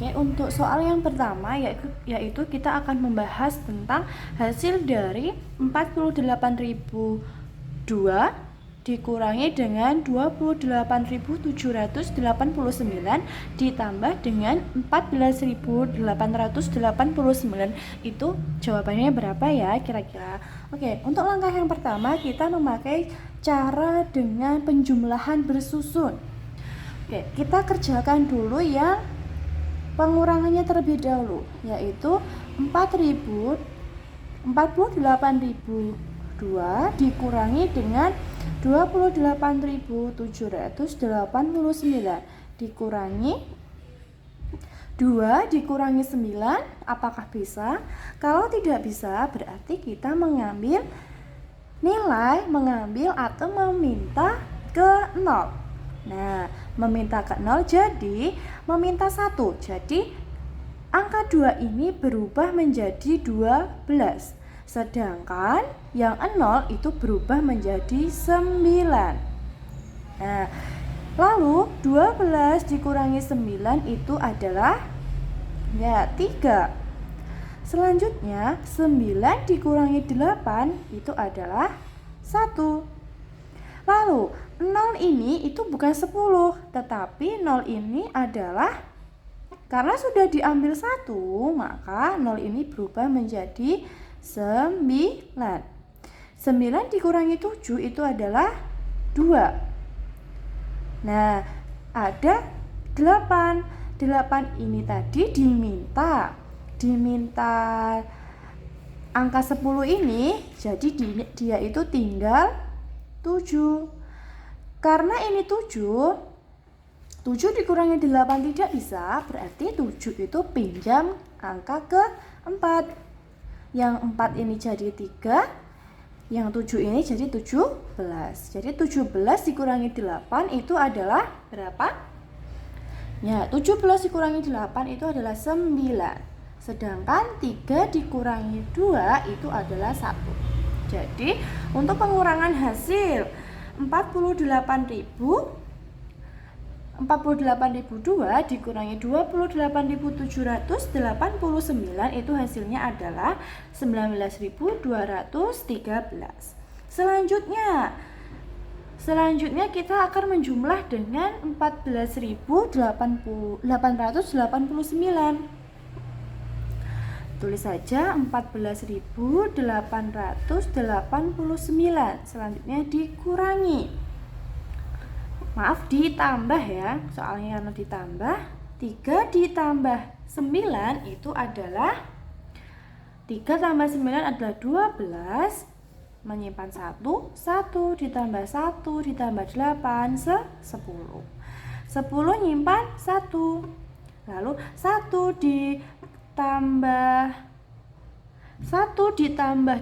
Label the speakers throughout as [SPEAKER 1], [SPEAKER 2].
[SPEAKER 1] Oke, untuk soal yang pertama yaitu kita akan membahas tentang hasil dari 48.002 dikurangi dengan 28.789 ditambah dengan 14.889. Itu jawabannya berapa ya kira-kira? Oke, untuk langkah yang pertama kita memakai cara dengan penjumlahan bersusun. Oke, kita kerjakan dulu yang pengurangannya terlebih dahulu, yaitu 48.002 dikurangi dengan 28.789 dikurangi 2 dikurangi 9. Apakah bisa? Kalau tidak bisa, berarti kita mengambil atau meminta ke 0. Nah, meminta ke 0 jadi meminta 1. Jadi angka 2 ini berubah menjadi 12. Sedangkan yang 0 itu berubah menjadi 9. Nah, lalu 12 dikurangi 9 itu adalah 3. Selanjutnya 9 dikurangi 8 itu adalah 1. Lalu 0 ini itu bukan 10, tetapi 0 ini adalah, karena sudah diambil 1, maka 0 ini berubah menjadi 9. 9 dikurangi 7 itu adalah 2. Nah, ada 8. 8 ini tadi diminta angka 10 ini, jadi dia itu tinggal 7. Karena ini 7 dikurangi 8 tidak bisa, berarti 7 itu pinjam angka ke 4. Yang 4 ini jadi 3, yang 7 ini jadi 17. Jadi 17 dikurangi 8 itu adalah berapa? Ya, 17 dikurangi 8 itu adalah 9. Sedangkan 3 dikurangi 2 itu adalah 1. Jadi untuk pengurangan hasil 48.002 dikurangi 28.789 itu hasilnya adalah 19.213. Selanjutnya kita akan menjumlah dengan 14.889. Tulis saja 14.889. Selanjutnya dikurangi. Maaf, ditambah ya. Soalnya karena ditambah. 3 ditambah 9 itu adalah 3 tambah 9 adalah 12. Menyimpan 1 ditambah 1 ditambah 8 10. 10 nyimpan 1. Lalu 1 ditambah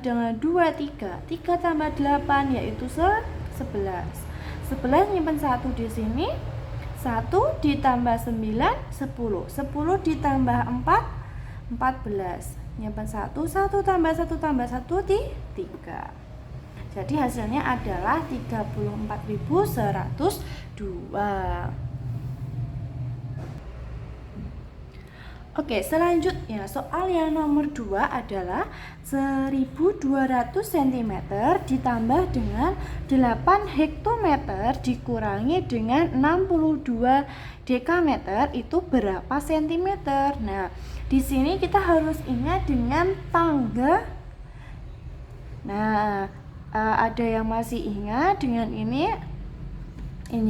[SPEAKER 1] dengan 2, 3 tambah 8 yaitu 11. 11 nyimpan 1 di sini. 1 ditambah 9 10. 10 ditambah 4 14. Nyimpan 1 tambah 1 tambah 1 3. Jadi hasilnya adalah 34.102. Oke, selanjutnya soal yang nomor 2 adalah 1.200 cm ditambah dengan 8 hektometer dikurangi dengan 62 dekameter itu berapa sentimeter? Nah, di sini kita harus ingat dengan tangga. Nah, ada yang masih ingat dengan ini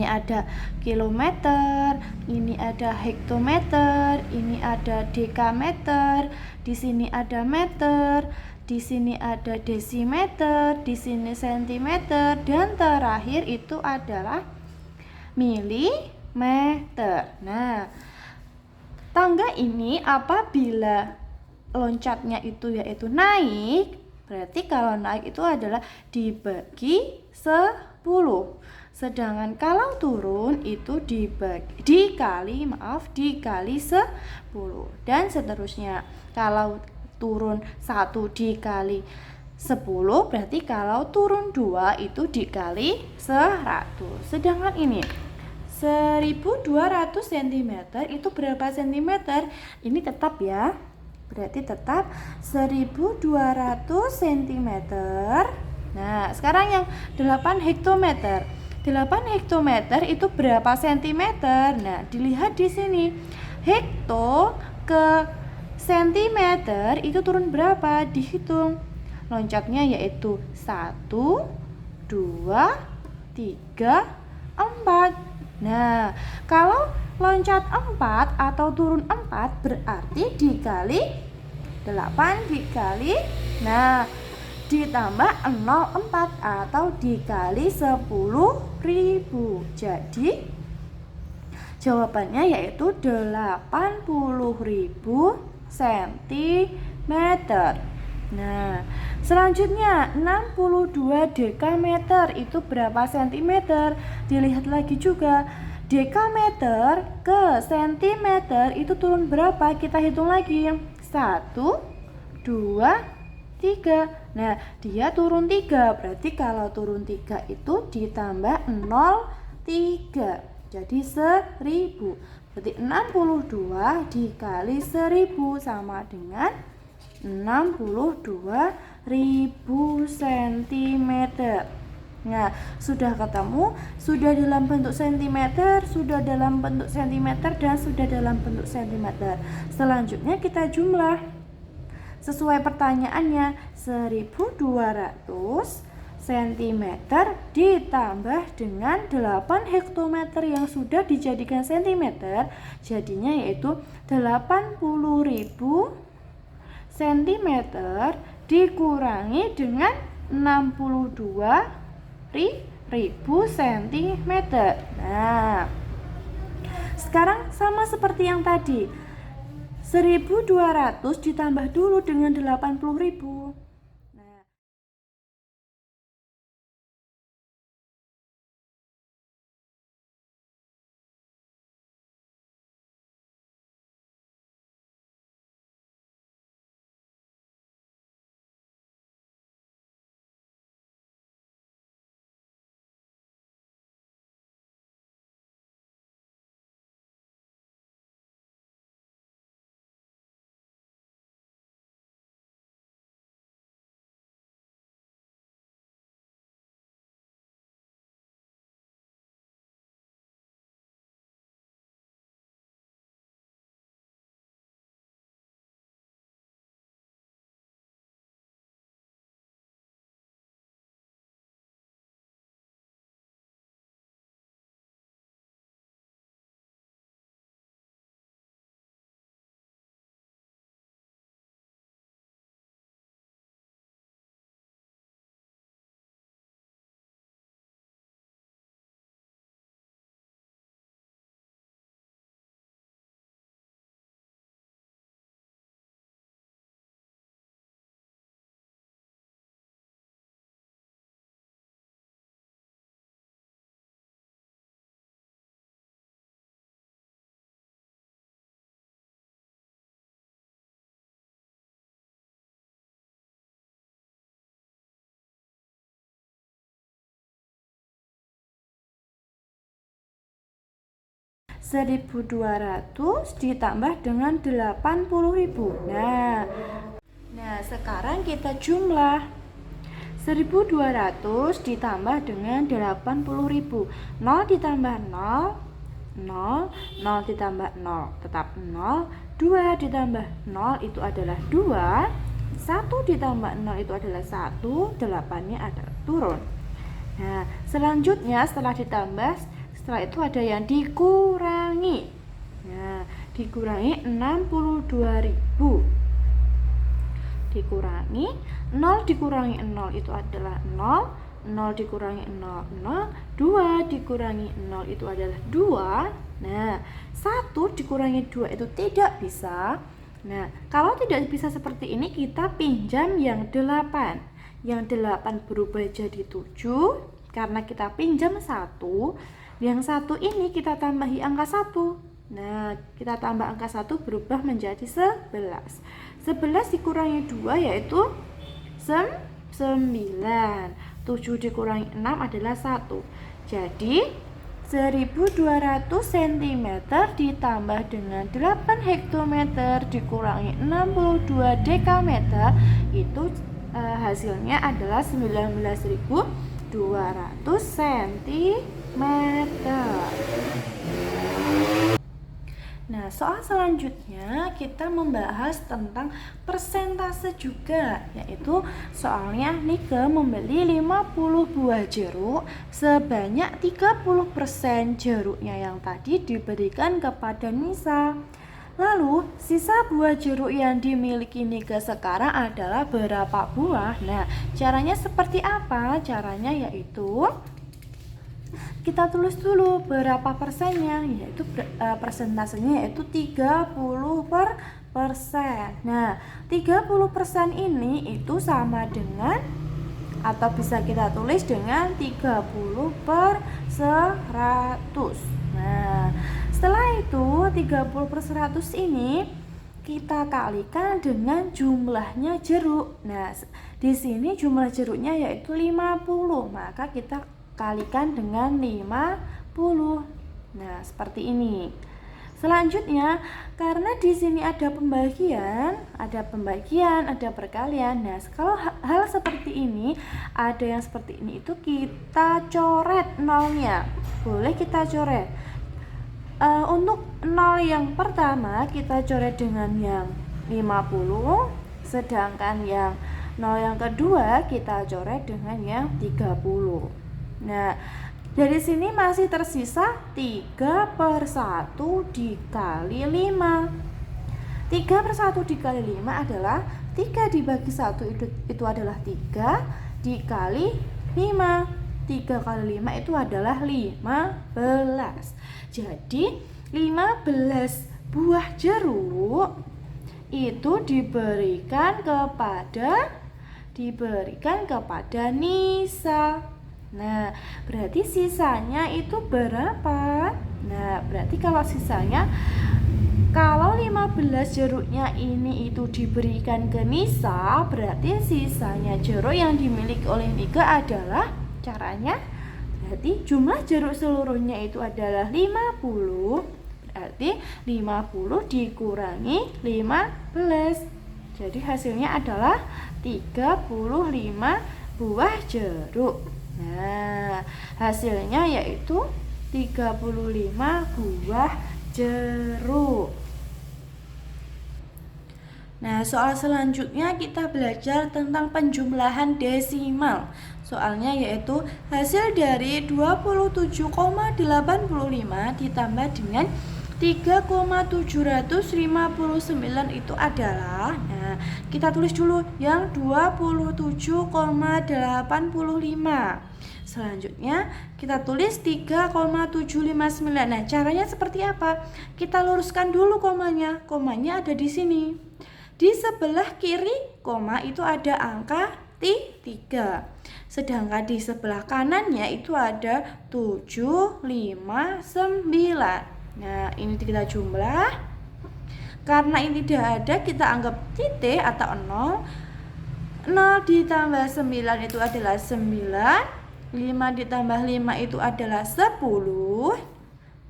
[SPEAKER 1] ada kilometer, ini ada hektometer, ini ada dekameter, di sini ada meter, di sini ada desimeter, di sini sentimeter, dan terakhir itu adalah milimeter. Nah, tangga ini apabila loncatnya itu yaitu naik, berarti kalau naik itu adalah dibagi 10. Sedangkan kalau turun itu dikali 10 dan seterusnya. Kalau turun 1 dikali 10 berarti kalau turun 2 itu dikali 100. Sedangkan ini 1200 cm itu berapa cm? Ini tetap ya. Berarti tetap 1200 cm. Nah, sekarang yang 8 hektometer. 8 hektometer itu berapa sentimeter? Nah, dilihat di sini. Hekto ke sentimeter itu turun berapa? Dihitung. Loncatnya yaitu 1, 2, 3, 4. Nah, kalau loncat 4 atau turun 4 berarti dikali 8 dikali, nah, ditambah 0,4 atau dikali 10.000. Jadi jawabannya yaitu 80.000 cm. Nah, selanjutnya 62 dekameter itu berapa sentimeter? Dilihat lagi juga. Dekameter ke sentimeter itu turun berapa? Kita hitung lagi. 1, 2, 3. Nah, dia turun 3. Berarti kalau turun 3 itu ditambah 0,3. Jadi 1000. Berarti 62 dikali 1000 sama dengan 62.000 cm. Nah, sudah ketemu, sudah dalam bentuk centimeter, sudah dalam bentuk centimeter, dan sudah dalam bentuk centimeter. Selanjutnya kita jumlah sesuai pertanyaannya. 1200 cm ditambah dengan 8 hektometer yang sudah dijadikan centimeter, jadinya yaitu 80.000 cm dikurangi dengan 62.000 cm. Nah, sekarang sama seperti yang tadi. 1200 ditambah dulu dengan 80.000. Nah, (1200) ditambah dengan 80.000. Nah, sekarang kita jumlah 1200 ditambah dengan 80.000. 0 ditambah 0, 0, 0 ditambah 0 tetap 0, 2 ditambah 0 itu adalah 2, 1 ditambah 0 itu adalah 1, 8-nya adalah turun. Nah, selanjutnya setelah ditambah, setelah itu ada yang dikurangi. Nah, dikurangi 62.000. Dikurangi 0 dikurangi 0 itu adalah 0, 0 dikurangi 0, 0, 2 dikurangi 0 itu adalah 2. Nah, 1 dikurangi 2 itu tidak bisa. Nah, kalau tidak bisa seperti ini, kita pinjam yang 8. Yang 8 berubah jadi 7 karena kita pinjam 1. Yang 1 ini kita tambahi angka 1. Nah, kita tambah angka 1 berubah menjadi 11. 11 dikurangi 2 yaitu 9. 7 dikurangi 6 adalah 1. Jadi 1200 cm ditambah dengan 8 hektometer dikurangi 62 dekameter itu hasilnya adalah 19.200 cm. Nah, soal selanjutnya kita membahas tentang persentase juga, yaitu soalnya Nike membeli 50 buah jeruk, sebanyak 30% jeruknya yang tadi diberikan kepada Nisa. Lalu, sisa buah jeruk yang dimiliki Nike sekarang adalah berapa buah? Nah, caranya seperti apa? Caranya yaitu kita tulis dulu berapa persennya, yaitu persentasenya yaitu 30%. Nah, 30% ini itu sama dengan atau bisa kita tulis dengan 30 per 100. Nah, setelah itu 30 per 100 ini kita kalikan dengan jumlahnya jeruk. Nah, di sini jumlah jeruknya yaitu 50, maka kita kalikan dengan 50. Nah, seperti ini. Selanjutnya, karena di sini ada pembagian, ada perkalian. Nah, kalau hal seperti ini, ada yang seperti ini itu kita coret nolnya. Boleh kita coret. Untuk nol yang pertama kita coret dengan yang 50, sedangkan yang nol yang kedua kita coret dengan yang 30. Nah, dari sini masih tersisa 3 per 1 dikali 5. 3 per 1 dikali 5 adalah 3 dibagi 1 itu adalah 3 dikali 5. 3 kali 5 itu adalah 15. Jadi 15 buah jeruk itu diberikan kepada Nisa. Nah, berarti sisanya itu berapa? Nah, berarti kalau sisanya, kalau 15 jeruknya ini itu diberikan ke Nisa, berarti sisanya jeruk yang dimiliki oleh Nika adalah, caranya berarti jumlah jeruk seluruhnya itu adalah 50. Berarti 50 dikurangi 15. Jadi hasilnya adalah 35 buah jeruk. Nah, hasilnya yaitu 35 buah jeruk. Nah, soal selanjutnya kita belajar tentang penjumlahan desimal. Soalnya yaitu hasil dari 27,85 ditambah dengan 3,759 itu adalah, nah, kita tulis dulu yang 27,85. Selanjutnya kita tulis 3,759. Nah, caranya seperti apa? Kita luruskan dulu komanya. Komanya ada di sini. Di sebelah kiri koma itu ada angka 3. Sedangkan di sebelah kanannya itu ada 759. Nah, ini kita jumlah. Karena ini tidak ada, kita anggap titik atau 0. 0 ditambah 9 itu adalah 9. 5 ditambah 5 itu adalah 10.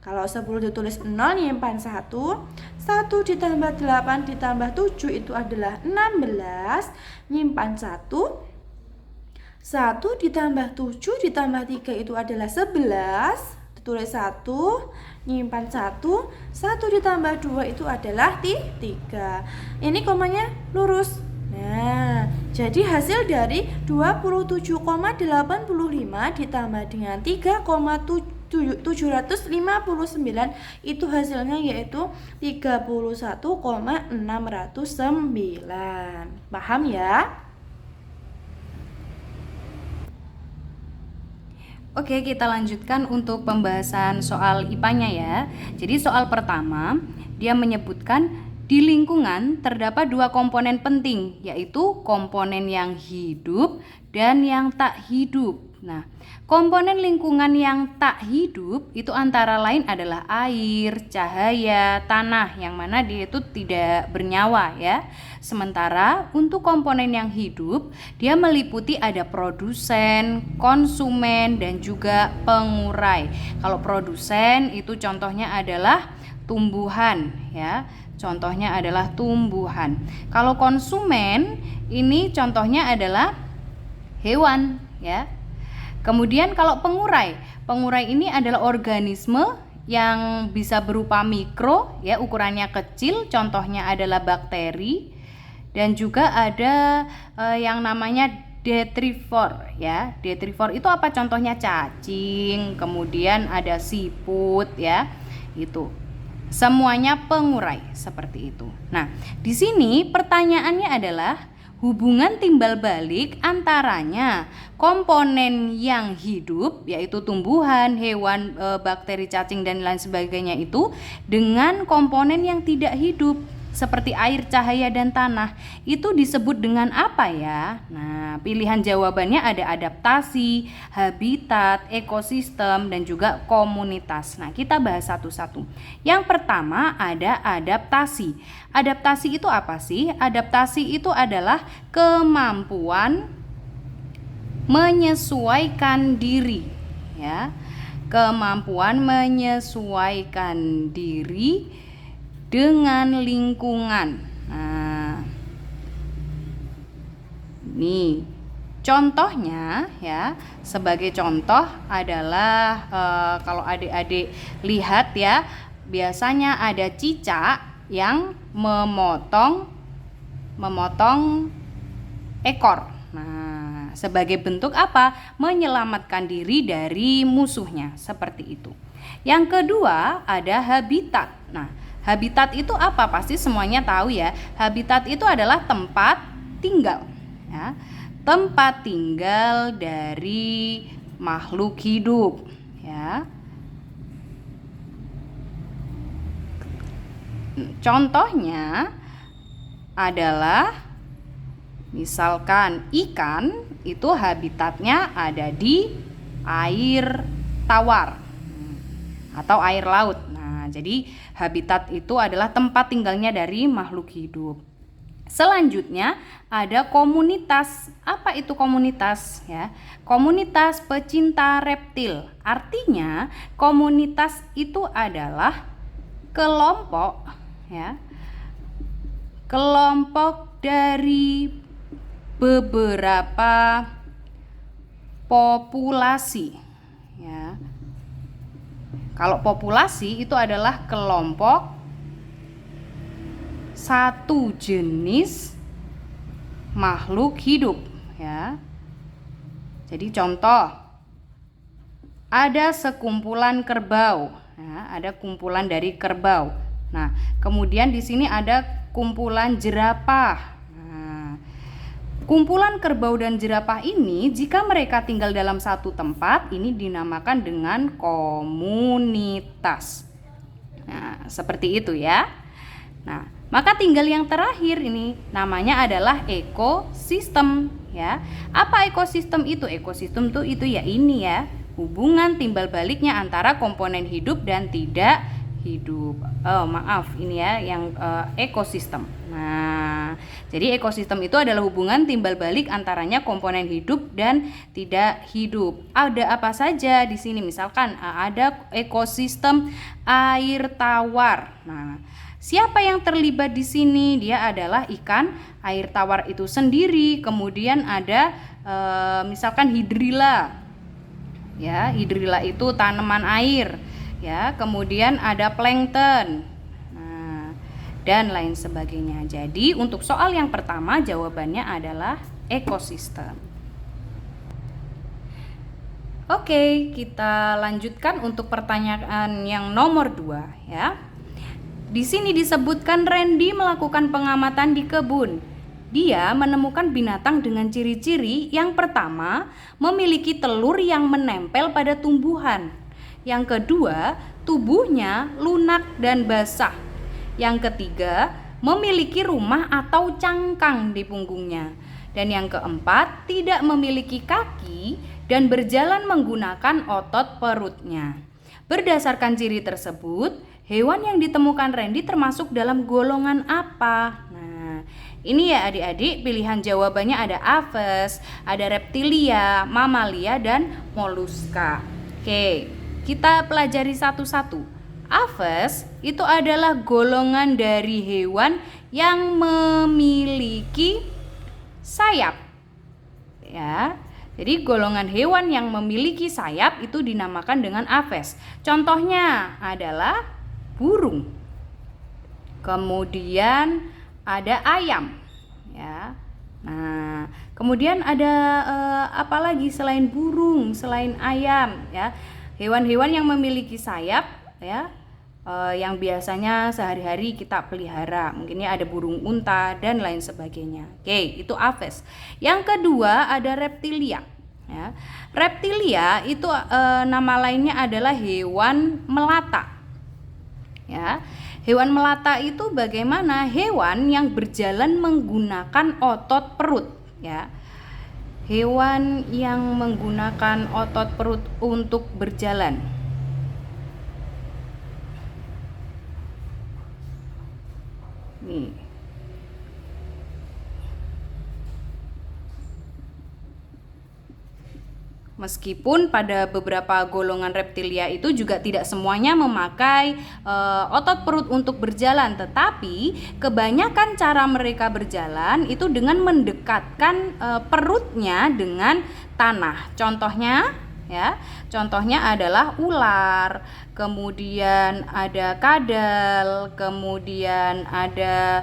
[SPEAKER 1] Kalau 10 ditulis 0, nyimpan 1. 1 ditambah 8 ditambah 7 itu adalah 16. Nyimpan 1. 1 ditambah 7 ditambah 3 itu adalah 11. Tulis 1, nyimpan 1. 1 ditambah 2 itu adalah 3. Ini komanya lurus. Nah, jadi hasil dari 27,85 ditambah dengan 3,759 itu hasilnya yaitu 31,609. Paham ya?
[SPEAKER 2] Oke, kita lanjutkan untuk pembahasan soal IPA-nya ya. Jadi soal pertama, dia menyebutkan di lingkungan terdapat 2 komponen penting, yaitu komponen yang hidup dan yang tak hidup. Nah, komponen lingkungan yang tak hidup itu antara lain adalah air, cahaya, tanah, yang mana dia itu tidak bernyawa ya. Sementara untuk komponen yang hidup, dia meliputi ada produsen, konsumen, dan juga pengurai. Kalau produsen itu contohnya adalah tumbuhan ya. Contohnya adalah tumbuhan. Kalau konsumen ini contohnya adalah hewan ya. Kemudian kalau pengurai ini adalah organisme yang bisa berupa mikro ya, ukurannya kecil, contohnya adalah bakteri, dan juga ada yang namanya detrivor ya. Detrivor itu apa? Contohnya cacing, kemudian ada siput ya. Itu semuanya pengurai seperti itu. Nah, di sini pertanyaannya adalah hubungan timbal balik antaranya komponen yang hidup yaitu tumbuhan, hewan, bakteri, cacing dan lain sebagainya itu dengan komponen yang tidak hidup seperti air, cahaya dan tanah. Itu disebut dengan apa ya? Nah, pilihan jawabannya ada adaptasi, habitat, ekosistem dan juga komunitas. Nah, kita bahas satu-satu. Yang pertama ada adaptasi. Adaptasi itu apa sih? Adaptasi itu adalah kemampuan menyesuaikan diri ya. Kemampuan menyesuaikan diri dengan lingkungan. Nah, nih contohnya ya, sebagai contoh adalah kalau adik-adik lihat ya, biasanya ada cicak yang memotong ekor. Nah, sebagai bentuk apa? Menyelamatkan diri dari musuhnya, seperti itu. Yang kedua ada habitat. Nah, habitat itu apa? Pasti semuanya tahu ya. Habitat itu adalah tempat tinggal ya. Tempat tinggal dari makhluk hidup ya. Contohnya adalah misalkan ikan itu habitatnya ada di air tawar atau air laut. Jadi habitat itu adalah tempat tinggalnya dari makhluk hidup. Selanjutnya ada komunitas. Apa itu komunitas ya? Komunitas pecinta reptil. Artinya komunitas itu adalah kelompok ya. Kelompok dari beberapa populasi ya. Kalau populasi itu adalah kelompok satu jenis makhluk hidup ya. Jadi contoh ada sekumpulan kerbau. Nah, ada kumpulan dari kerbau. Nah, kemudian di sini ada kumpulan jerapah. Kumpulan kerbau dan jerapah ini jika mereka tinggal dalam satu tempat ini dinamakan dengan komunitas. Nah, seperti itu ya. Nah, maka tinggal yang terakhir ini namanya adalah ekosistem ya. Apa ekosistem itu? Ekosistem itu ya ini ya, hubungan timbal baliknya antara komponen hidup dan tidak hidup. Ini ya yang ekosistem. Nah, jadi ekosistem itu adalah hubungan timbal balik antaranya komponen hidup dan tidak hidup. Ada apa saja di sini? Misalkan ada ekosistem air tawar. Nah, siapa yang terlibat di sini? Dia adalah ikan air tawar itu sendiri. Kemudian ada misalkan hidrilla. Ya, hidrilla itu tanaman air. Ya, kemudian ada plankton. Nah, dan lain sebagainya. Jadi, untuk soal yang pertama jawabannya adalah ekosistem. Oke, kita lanjutkan untuk pertanyaan yang nomor 2 ya. Di sini disebutkan Randy melakukan pengamatan di kebun. Dia menemukan binatang dengan ciri-ciri yang pertama memiliki telur yang menempel pada tumbuhan. Yang kedua, tubuhnya lunak dan basah. Yang ketiga, memiliki rumah atau cangkang di punggungnya. Dan yang keempat, tidak memiliki kaki dan berjalan menggunakan otot perutnya. Berdasarkan ciri tersebut, hewan yang ditemukan Randy termasuk dalam golongan apa? Nah, ini ya adik-adik, pilihan jawabannya ada aves, ada reptilia, mamalia, dan moluska. Oke, kita pelajari satu-satu. Aves itu adalah golongan dari hewan yang memiliki sayap. Ya. Jadi golongan hewan yang memiliki sayap itu dinamakan dengan aves. Contohnya adalah burung. Kemudian ada ayam, ya. Nah, kemudian ada apa lagi selain burung, selain ayam, ya? Hewan-hewan yang memiliki sayap, ya, yang biasanya sehari-hari kita pelihara. Mungkinnya ada burung unta dan lain sebagainya. Oke, itu aves. Yang kedua ada reptilia. Ya. Reptilia itu nama lainnya adalah hewan melata. Ya. Hewan melata itu bagaimana? Hewan yang berjalan menggunakan otot perut, ya. Hewan yang menggunakan otot perut untuk berjalan. Nih. Meskipun pada beberapa golongan reptilia itu juga tidak semuanya memakai otot perut untuk berjalan, tetapi kebanyakan cara mereka berjalan itu dengan mendekatkan perutnya dengan tanah. Contohnya, ya, contohnya adalah ular, kemudian ada kadal, kemudian ada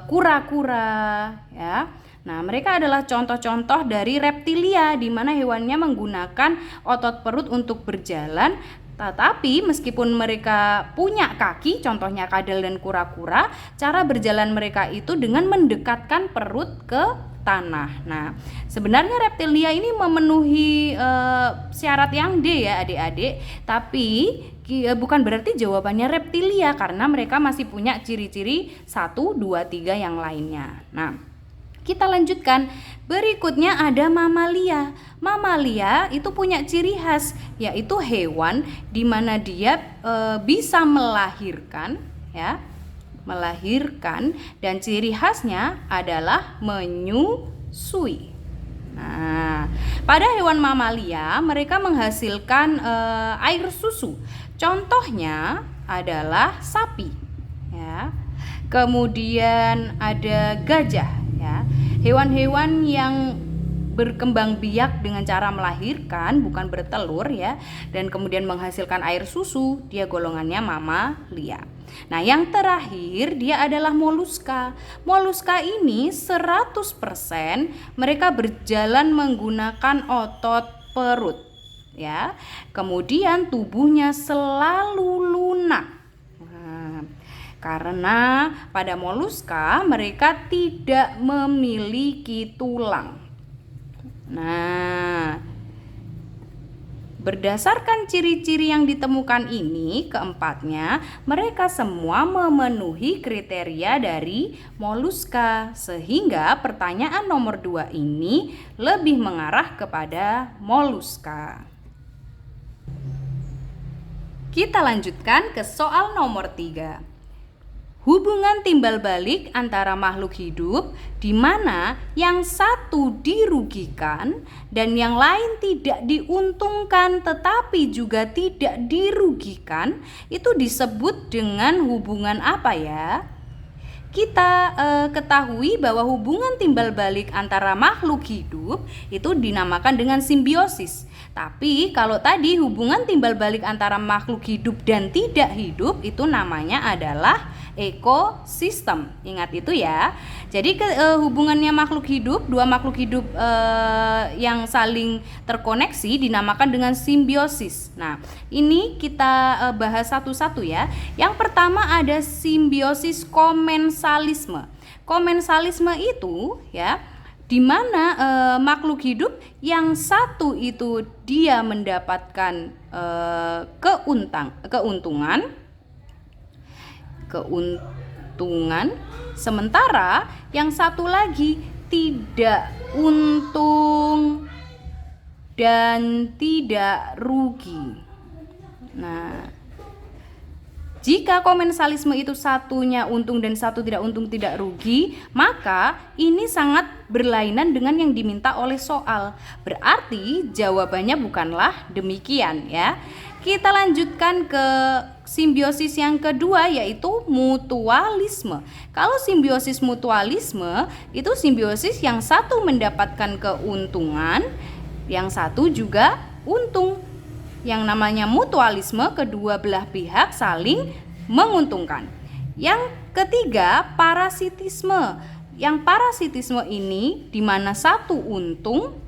[SPEAKER 2] kura-kura, ya. Nah, mereka adalah contoh-contoh dari reptilia di mana hewannya menggunakan otot perut untuk berjalan. Tetapi meskipun mereka punya kaki, contohnya kadal dan kura-kura, cara berjalan mereka itu dengan mendekatkan perut ke tanah. Nah, sebenarnya reptilia ini memenuhi syarat yang D ya adik-adik, tapi bukan berarti jawabannya reptilia karena mereka masih punya ciri-ciri 1, 2, 3 yang lainnya. Nah, kita lanjutkan. Berikutnya ada mamalia. Mamalia itu punya ciri khas, yaitu hewan di mana dia bisa melahirkan, ya, melahirkan, dan ciri khasnya adalah menyusui. Nah, pada hewan mamalia mereka menghasilkan air susu. Contohnya adalah sapi, ya. Kemudian ada gajah, ya. Hewan-hewan yang berkembang biak dengan cara melahirkan, bukan bertelur, ya, dan kemudian menghasilkan air susu, dia golongannya mamalia. Nah, yang terakhir dia adalah moluska. Moluska ini 100% mereka berjalan menggunakan otot perut, ya. Kemudian tubuhnya selalu lunak. Karena pada moluska mereka tidak memiliki tulang. Nah, berdasarkan ciri-ciri yang ditemukan ini, keempatnya, mereka semua memenuhi kriteria dari moluska. Sehingga pertanyaan nomor 2 ini lebih mengarah kepada moluska. Kita lanjutkan ke soal nomor 3. Hubungan timbal balik antara makhluk hidup di mana yang satu dirugikan dan yang lain tidak diuntungkan tetapi juga tidak dirugikan itu disebut dengan hubungan apa ya? Kita ketahui bahwa hubungan timbal balik antara makhluk hidup itu dinamakan dengan simbiosis. Tapi kalau tadi hubungan timbal balik antara makhluk hidup dan tidak hidup itu namanya adalah ekosistem. Ingat itu ya. Jadi hubungannya makhluk hidup, dua makhluk hidup yang saling terkoneksi dinamakan dengan simbiosis. Nah, ini kita bahas satu-satu ya. Yang pertama ada simbiosis komensalisme. Komensalisme itu ya di mana makhluk hidup yang satu itu dia mendapatkan keuntungan, sementara yang satu lagi tidak untung. dan tidak rugi. Nah, jika komensalisme itu satunya untung dan satu tidak untung tidak rugi, maka ini sangat berlainan dengan yang diminta oleh soal. Berarti jawabannya bukanlah demikian ya. Kita lanjutkan ke simbiosis yang kedua, yaitu mutualisme. Kalau simbiosis mutualisme itu simbiosis yang satu mendapatkan keuntungan, yang satu juga untung. Yang namanya mutualisme, kedua belah pihak saling menguntungkan. Yang ketiga, parasitisme. Yang parasitisme ini di mana satu untung,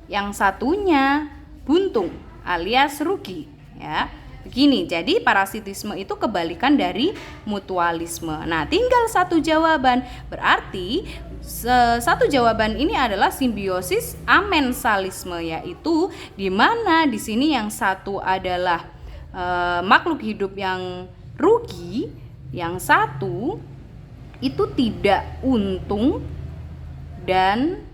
[SPEAKER 2] yang satunya buntung alias rugi, ya. Begini, jadi parasitisme itu kebalikan dari mutualisme. Nah, tinggal satu jawaban. Berarti satu jawaban ini adalah simbiosis amensalisme, yaitu di mana di sini yang satu adalah makhluk hidup yang rugi, yang satu itu tidak untung dan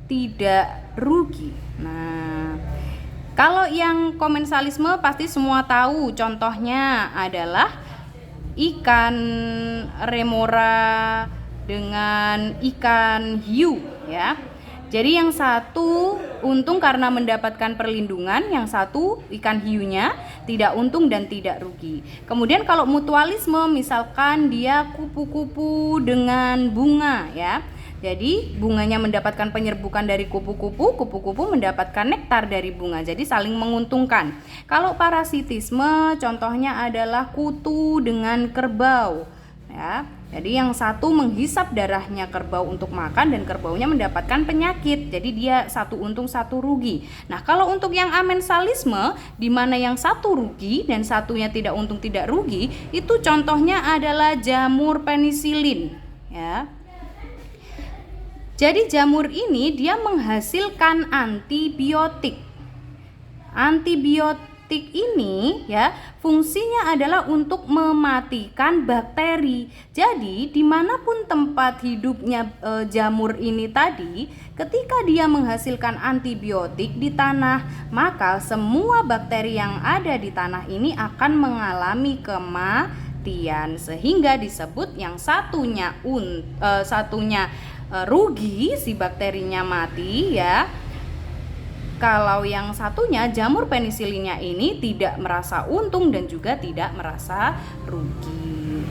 [SPEAKER 2] tidak rugi. Nah, kalau yang komensalisme pasti semua tahu, contohnya adalah ikan remora dengan ikan hiu ya. Jadi yang satu untung karena mendapatkan perlindungan, yang satu ikan hiunya tidak untung dan tidak rugi. Kemudian kalau mutualisme misalkan dia kupu-kupu dengan bunga ya. Jadi bunganya mendapatkan penyerbukan dari kupu-kupu, kupu-kupu mendapatkan nektar dari bunga. Jadi saling menguntungkan. Kalau parasitisme contohnya adalah kutu dengan kerbau ya. Jadi yang satu menghisap darahnya kerbau untuk makan dan kerbaunya mendapatkan penyakit. Jadi dia satu untung satu rugi. Nah, kalau untuk yang amensalisme di mana yang satu rugi dan satunya tidak untung tidak rugi, itu contohnya adalah jamur penisilin ya. Jadi jamur ini dia menghasilkan antibiotik. Antibiotik ini ya fungsinya adalah untuk mematikan bakteri. Jadi dimanapun tempat hidupnya jamur ini tadi, ketika dia menghasilkan antibiotik di tanah, maka semua bakteri yang ada di tanah ini akan mengalami kematian, sehingga disebut yang satunya rugi, si bakterinya mati ya. Kalau yang satunya jamur penisilinnya ini tidak merasa untung dan juga tidak merasa rugi.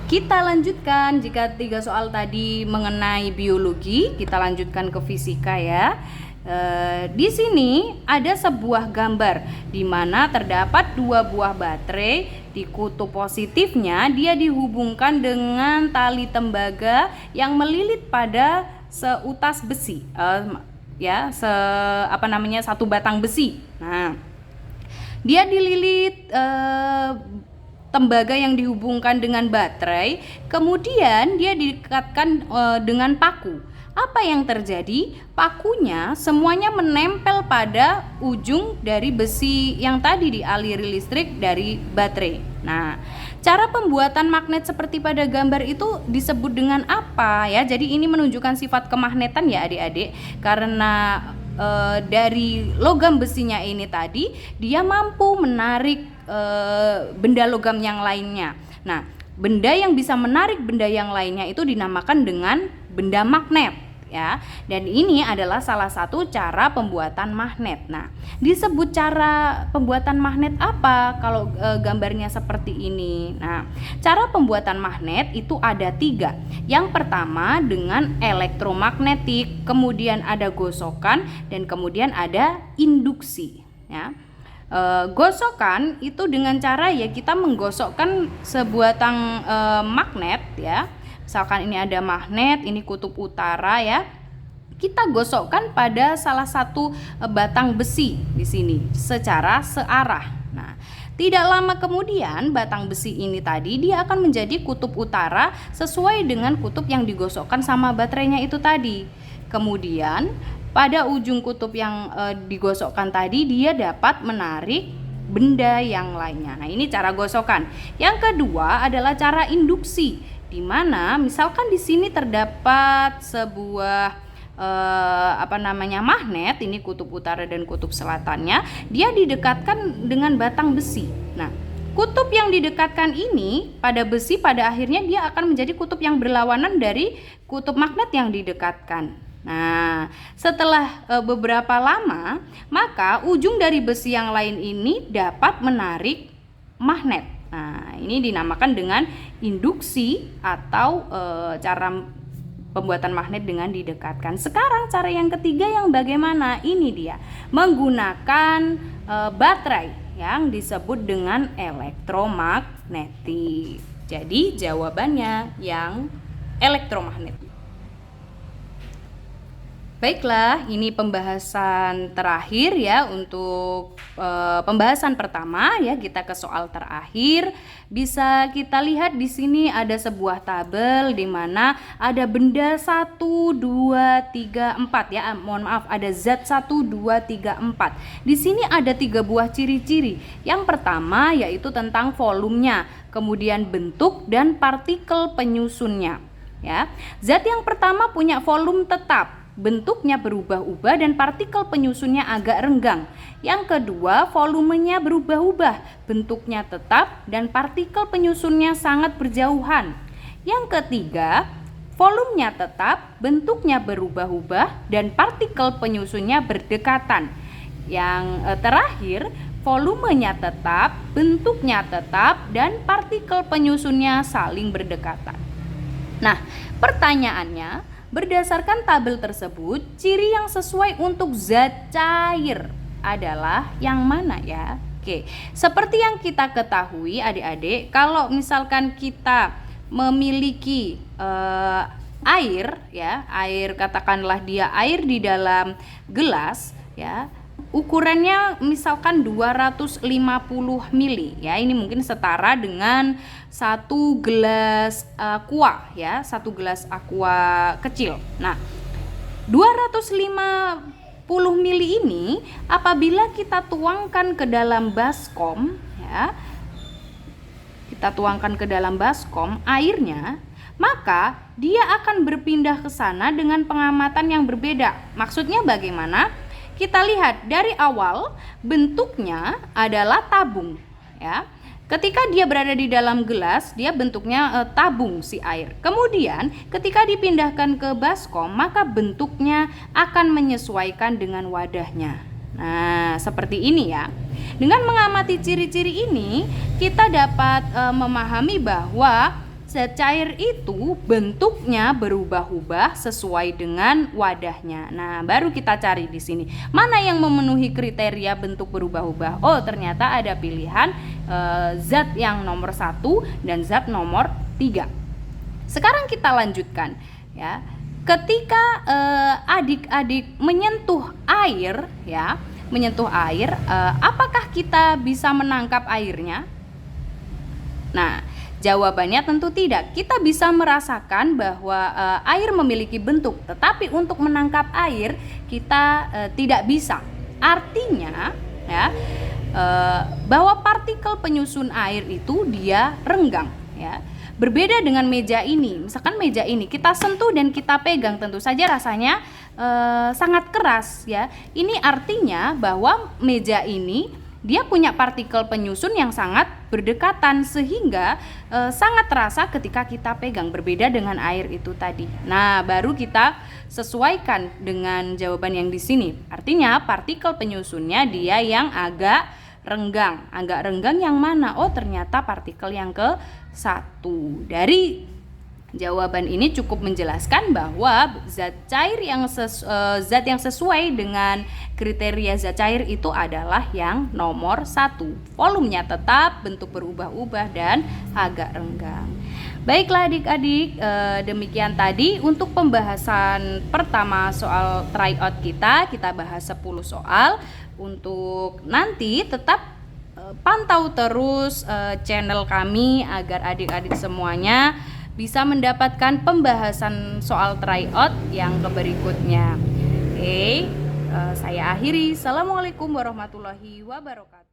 [SPEAKER 2] Kita lanjutkan, jika 3 soal tadi mengenai biologi, kita lanjutkan ke fisika ya. Di sini ada sebuah gambar di mana terdapat 2 buah baterai. Di kutub positifnya dia dihubungkan dengan tali tembaga yang melilit pada seutas besi. Satu batang besi. Nah, dia dililit tembaga yang dihubungkan dengan baterai, kemudian dia diikatkan dengan paku. Apa yang terjadi? Pakunya semuanya menempel pada ujung dari besi yang tadi dialiri listrik dari baterai. Nah, cara pembuatan magnet seperti pada gambar itu disebut dengan apa ya? Jadi ini menunjukkan sifat kemagnetan ya adik-adik, karena dari logam besinya ini tadi dia mampu menarik benda logam yang lainnya. Nah, benda yang bisa menarik benda yang lainnya itu dinamakan dengan benda magnet ya. Dan ini adalah salah satu cara pembuatan magnet. Nah, disebut cara pembuatan magnet apa kalau gambarnya seperti ini? Nah, cara pembuatan magnet itu ada 3. Yang pertama dengan elektromagnetik, kemudian ada gosokan, dan kemudian ada induksi ya. Gosokan itu dengan cara ya kita menggosokkan sebuah magnet ya. Misalkan ini ada magnet, ini kutub utara ya. Kita gosokkan pada salah satu batang besi di sini secara searah. Nah, tidak lama kemudian batang besi ini tadi dia akan menjadi kutub utara sesuai dengan kutub yang digosokkan sama baterainya itu tadi. Kemudian pada ujung kutub yang digosokkan tadi dia dapat menarik benda yang lainnya. Nah, ini cara gosokan. Yang kedua adalah cara induksi, di mana misalkan di sini terdapat sebuah magnet, ini kutub utara dan kutub selatannya, dia didekatkan dengan batang besi. Nah, kutub yang didekatkan ini pada besi pada akhirnya dia akan menjadi kutub yang berlawanan dari kutub magnet yang didekatkan. Nah, setelah beberapa lama, maka ujung dari besi yang lain ini dapat menarik magnet. Nah, ini dinamakan dengan induksi atau cara pembuatan magnet dengan didekatkan. Sekarang cara yang ketiga yang bagaimana? Ini dia, menggunakan baterai yang disebut dengan elektromagnetik. Jadi jawabannya yang elektromagnetik. Baiklah, ini pembahasan terakhir ya untuk pembahasan pertama ya. Kita ke soal terakhir. Bisa kita lihat di sini ada sebuah tabel di mana ada benda 1 2 3 4 ya. Mohon maaf, ada zat 1 2 3 4. Di sini ada 3 buah ciri-ciri. Yang pertama yaitu tentang volumenya, kemudian bentuk dan partikel penyusunnya ya. Zat yang pertama punya volume tetap, bentuknya berubah-ubah dan partikel penyusunnya agak renggang. Yang kedua, volumenya berubah-ubah, bentuknya tetap dan partikel penyusunnya sangat berjauhan. Yang ketiga, volumenya tetap, bentuknya berubah-ubah dan partikel penyusunnya berdekatan. Yang terakhir, volumenya tetap, bentuknya tetap dan partikel penyusunnya saling berdekatan. Nah, pertanyaannya, berdasarkan tabel tersebut, ciri yang sesuai untuk zat cair adalah yang mana ya? Oke, seperti yang kita ketahui adik-adik, kalau misalkan kita memiliki air ya, air katakanlah dia air di dalam gelas ya, ukurannya misalkan 250 mili ya, ini mungkin setara dengan 1 gelas aqua ya, 1 gelas aqua kecil. Nah, 250 mili ini apabila kita tuangkan ke dalam baskom ya, kita tuangkan ke dalam baskom airnya, maka dia akan berpindah ke sana dengan pengamatan yang berbeda. Maksudnya bagaimana? Kita lihat dari awal bentuknya adalah tabung ya. Ketika dia berada di dalam gelas, dia bentuknya tabung si air. Kemudian ketika dipindahkan ke baskom, maka bentuknya akan menyesuaikan dengan wadahnya. Nah, seperti ini ya. Dengan mengamati ciri-ciri ini, kita dapat memahami bahwa zat cair itu bentuknya berubah-ubah sesuai dengan wadahnya. Nah, baru kita cari di sini mana yang memenuhi kriteria bentuk berubah-ubah. Oh, ternyata ada pilihan zat yang nomor 1 dan zat nomor 3. Sekarang kita lanjutkan ya. Ketika adik-adik menyentuh air ya, apakah kita bisa menangkap airnya? Nah, jawabannya tentu tidak. Kita bisa merasakan bahwa air memiliki bentuk, tetapi untuk menangkap air kita tidak bisa. Artinya ya, bahwa partikel penyusun air itu dia renggang ya. Berbeda dengan meja ini. Misalkan meja ini kita sentuh dan kita pegang, tentu saja rasanya sangat keras ya. Ini artinya bahwa meja ini dia punya partikel penyusun yang sangat berdekatan sehingga sangat terasa ketika kita pegang, berbeda dengan air itu tadi. Nah, baru kita sesuaikan dengan jawaban yang di sini. Artinya partikel penyusunnya dia yang agak renggang. Agak renggang yang mana? Oh, ternyata partikel yang ke-1. Dari jawaban ini cukup menjelaskan bahwa zat yang sesuai dengan kriteria zat cair itu adalah yang nomor 1. Volumenya tetap, bentuk berubah-ubah dan agak renggang. Baiklah adik-adik, demikian tadi untuk pembahasan pertama soal tryout kita bahas 10 soal. Untuk nanti tetap pantau terus channel kami agar adik-adik semuanya bisa mendapatkan pembahasan soal tryout yang berikutnya. Oke, saya akhiri. Assalamualaikum warahmatullahi wabarakatuh.